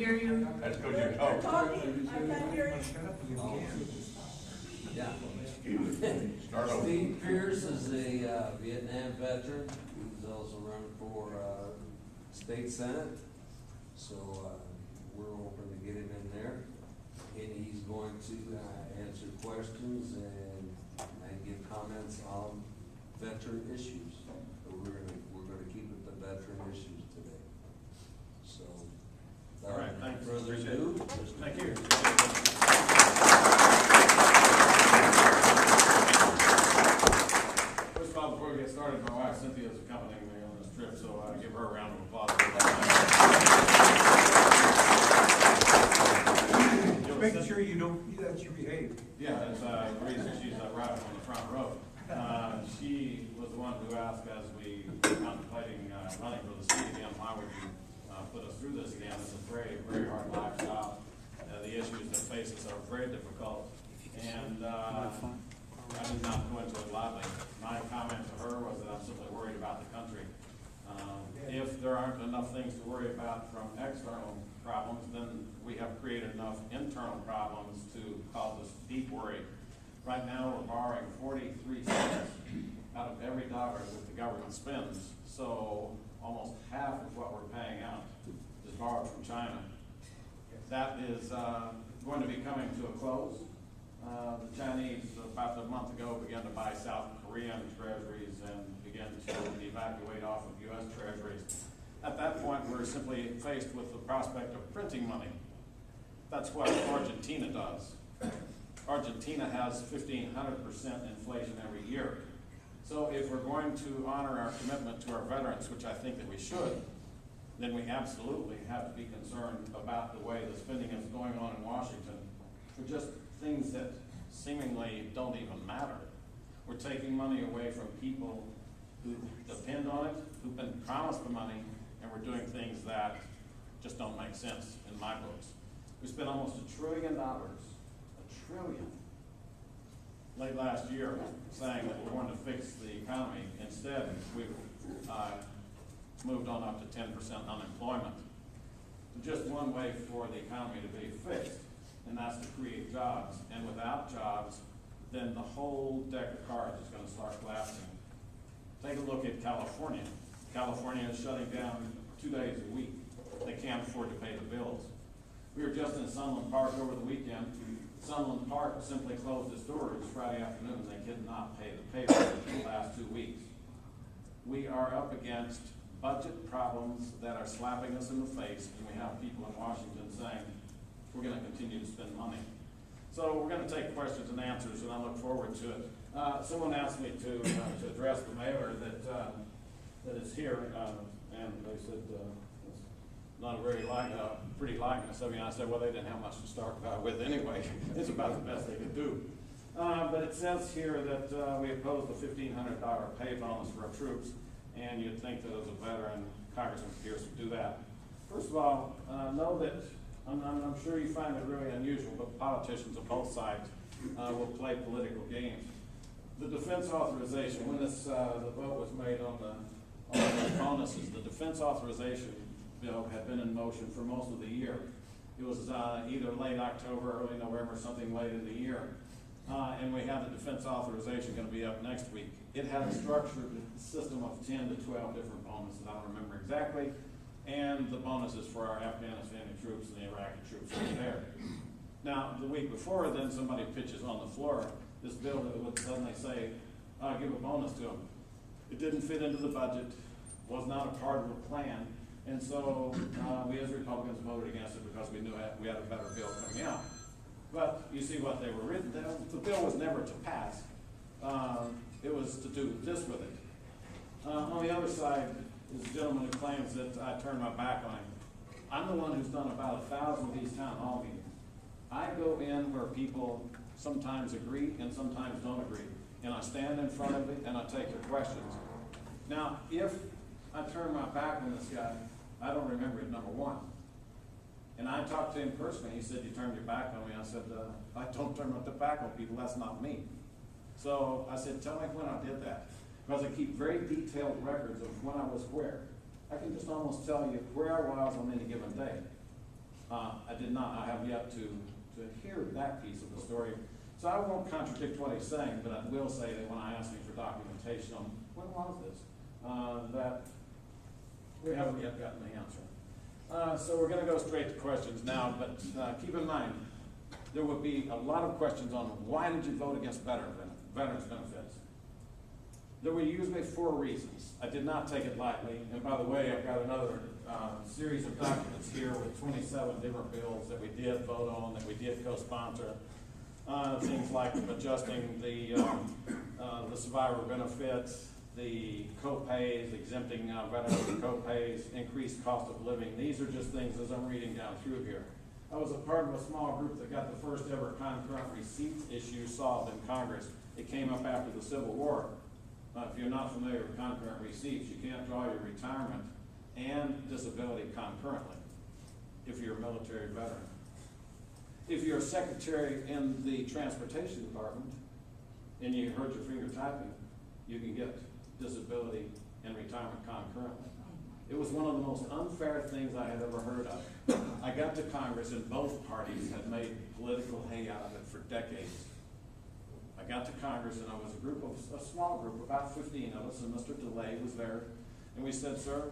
hear you. That's because you're You're talking. talking, I can't hear you. Yeah. Start over. Steve Pierce is a Vietnam veteran. He's also running for state senate. So we're hoping to get him in there. And he's going to answer questions and give comments on veteran issues. So we're gonna keep it the veteran issues today. So. All right, thanks. Further Appreciate ado. it. Thank you. First of all, before we get started, my wife Cynthia is accompanying me on this trip, so I give her a round of applause. Just making sure that you behave. Yeah, that's the reason she's right up on the front row. She was the one who asked, as we were contemplating running for the seat again, why would you put us through this again? It's a very, very hard lifestyle. The issues that face us are very difficult, and I did not go into it lightly. My comment to her was that I'm simply worried about the country. If there aren't enough things to worry about from external problems, then we have created enough internal problems to cause us deep worry. Right now, we're borrowing 43 cents out of every dollar that the government spends. So almost half of what we're paying out is borrowed from China. That is going to be coming to a close. The Chinese, about a month ago, began to buy South Korean treasuries and began to evacuate off of U.S. treasuries. At that point, we're simply faced with the prospect of printing money. That's what Argentina does. Argentina has 1,500% inflation every year. So if we're going to honor our commitment to our veterans, which I think that we should, then we absolutely have to be concerned about the way the spending is going on in Washington for just things that seemingly don't even matter. We're taking money away from people who depend on it, who've been promised the money, and we're doing things that just don't make sense in my books. We spent almost $1 trillion, late last year, saying that we're going to fix the economy. Instead, we've moved on up to 10% unemployment. Just one way for the economy to be fixed, and that's to create jobs. And without jobs, then the whole deck of cards is going to start collapsing. Take a look at California. California is shutting down 2 days a week. They can't afford to pay the bills. We were just in Sunland Park over the weekend. Sunland Park simply closed its doors Friday afternoon. They could not pay the payroll for the last 2 weeks. We are up against budget problems that are slapping us in the face, and we have people in Washington saying, we're going to continue to spend money. So we're going to take questions and answers, and I look forward to it. Someone asked me to address the mayor that is here, and they said it's not a very pretty likeness of you. And I said, well, they didn't have much to start with anyway. It's about the best they could do. But it says here that we oppose the $1,500 pay bonus for our troops, and you'd think that as a veteran, Congressman Pierce would do that. First of all, know that I'm sure you find it really unusual, but politicians of both sides will play political games. The defense authorization, when this the vote was made on the bonuses, the defense authorization bill had been in motion for most of the year. It was either late October, early November, something late in the year. And we have the defense authorization going to be up next week. It had a structured system of 10 to 12 different bonuses. I don't remember exactly. And the bonuses for our Afghanistan troops and the Iraqi troops are there. Now, the week before, then somebody pitches on the floor this bill that would suddenly say, give a bonus to them. It didn't fit into the budget, was not a part of the plan, and so we as Republicans voted against it because we knew we had a better bill coming out. But you see what they were written down. The bill was never to pass. It was to do this with it. On the other side is a gentleman who claims that I turned my back on him. I'm the one who's done about 1,000 of these town hall meetings. I go in where people sometimes agree and sometimes don't agree. And I stand in front of it and I take their questions. Now, if I turn my back on this guy, I don't remember it, number one. And I talked to him personally. He said, you turned your back on me. I said, I don't turn my back on people. That's not me. So I said, tell me when I did that. Because I keep very detailed records of when I was where. I can just almost tell you where I was on any given day. I have yet to hear that piece of the story. So I won't contradict what he's saying, but I will say that when I asked him for documentation on when was this, that we haven't yet gotten the answer. So we're gonna go straight to questions now, but keep in mind, there will be a lot of questions on why did you vote against veterans benefits? There were usually 4 reasons. I did not take it lightly, and by the way, I've got another series of documents here with 27 different bills that we did vote on, that we did co-sponsor. Things like adjusting the survivor benefits, the co-pays, exempting veterans from co-pays, increased cost of living. These are just things as I'm reading down through here. I was a part of a small group that got the first ever concurrent receipts issue solved in Congress. It came up after the Civil War. If you're not familiar with concurrent receipts, you can't draw your retirement and disability concurrently if you're a military veteran. If you're a secretary in the transportation department and you hurt your finger typing, you can get disability and retirement concurrently. It was one of the most unfair things I had ever heard of. I got to Congress and both parties had made political hay out of it for decades. I got to Congress and I was a small group, about 15 of us, and Mr. DeLay was there. And we said, sir,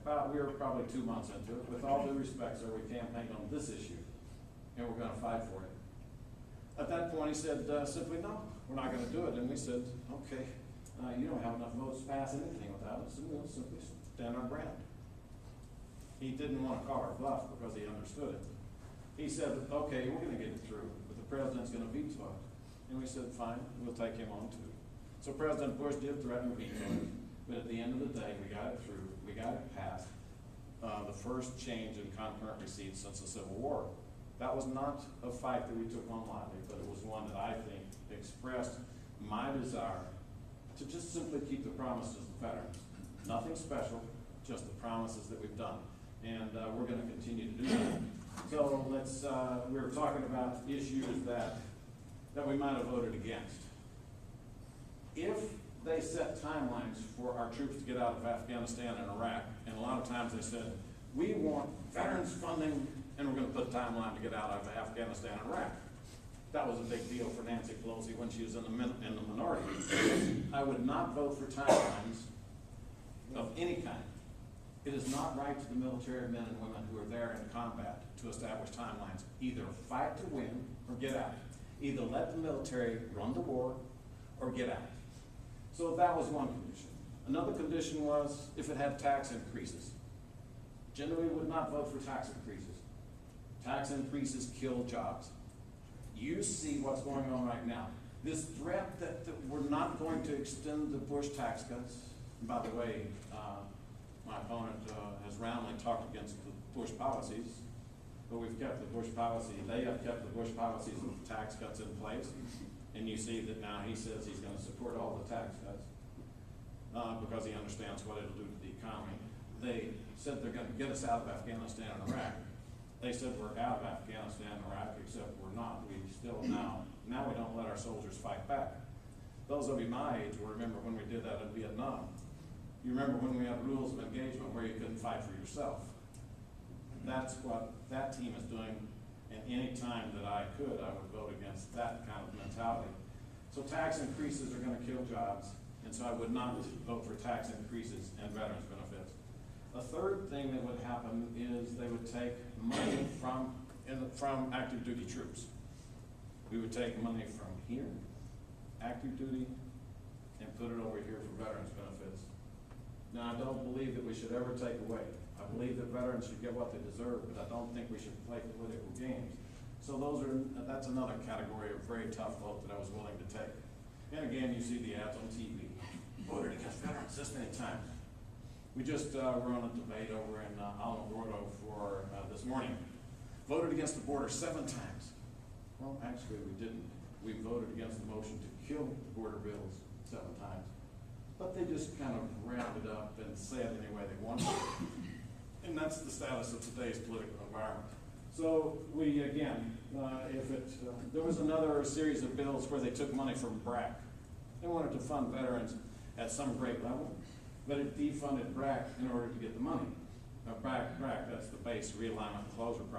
we were probably 2 months into it. With all due respect, sir, we campaigned on this issue and we're gonna fight for it. At that point, he said, simply no, we're not gonna do it. And we said, okay, you don't have enough votes to pass anything without us, and we'll simply stand our ground. He didn't want to call our bluff because he understood it. He said, okay, we're gonna get it through, but the president's gonna veto it. And we said, fine, we'll take him on too. So President Bush did threaten to veto it, but at the end of the day, we got it through, we got it passed. The first change in concurrent receipts since the Civil War. That was not a fight that we took on lightly, but it was one that I think expressed my desire to just simply keep the promises of veterans. Nothing special, just the promises that we've done. And we're gonna continue to do that. So let's, we were talking about issues that we might have voted against. If they set timelines for our troops to get out of Afghanistan and Iraq, and a lot of times they said, we want veterans funding and we're gonna put a timeline to get out of Afghanistan and Iraq. That was a big deal for Nancy Pelosi when she was in the minority. I would not vote for timelines of any kind. It is not right to the military men and women who are there in combat to establish timelines. Either fight to win or get out. Either let the military run the war or get out. So that was one condition. Another condition was if it had tax increases. Generally would not vote for tax increases. Tax increases kill jobs. You see what's going on right now. This threat that we're not going to extend the Bush tax cuts. And by the way, my opponent has roundly talked against the Bush policies, but we've kept the Bush policy. They have kept the Bush policies of tax cuts in place. And you see that now he says he's going to support all the tax cuts because he understands what it'll do to the economy. They said they're going to get us out of Afghanistan and Iraq. They said we're out of Afghanistan and Iraq, except we're not. We still now we don't let our soldiers fight back. Those of you my age will remember when we did that in Vietnam. You remember when we had rules of engagement where you couldn't fight for yourself. That's what that team is doing, and any time that I could, I would vote against that kind of mentality. So tax increases are going to kill jobs, and so I would not vote for tax increases and veterans benefits. A third thing that would happen is they would take money from active duty troops. We would take money from here, active duty, and put it over here for veterans benefits. Now, I don't believe that we should ever take away. I believe that veterans should get what they deserve, but I don't think we should play political games. So that's another category of very tough vote that I was willing to take. And again, you see the ads on TV. Voted against veterans this many times. We just were on a debate over in Alamogordo for this morning. Voted against the border 7 times. Well, actually we didn't. We voted against the motion to kill the border bills 7 times. But they just kind of rounded up and said any way they wanted to. And that's the status of today's political environment. So we, again, there was another series of bills where they took money from BRAC. They wanted to fund veterans at some great level, but it defunded BRAC in order to get the money. BRAC, that's the base realignment and closure program.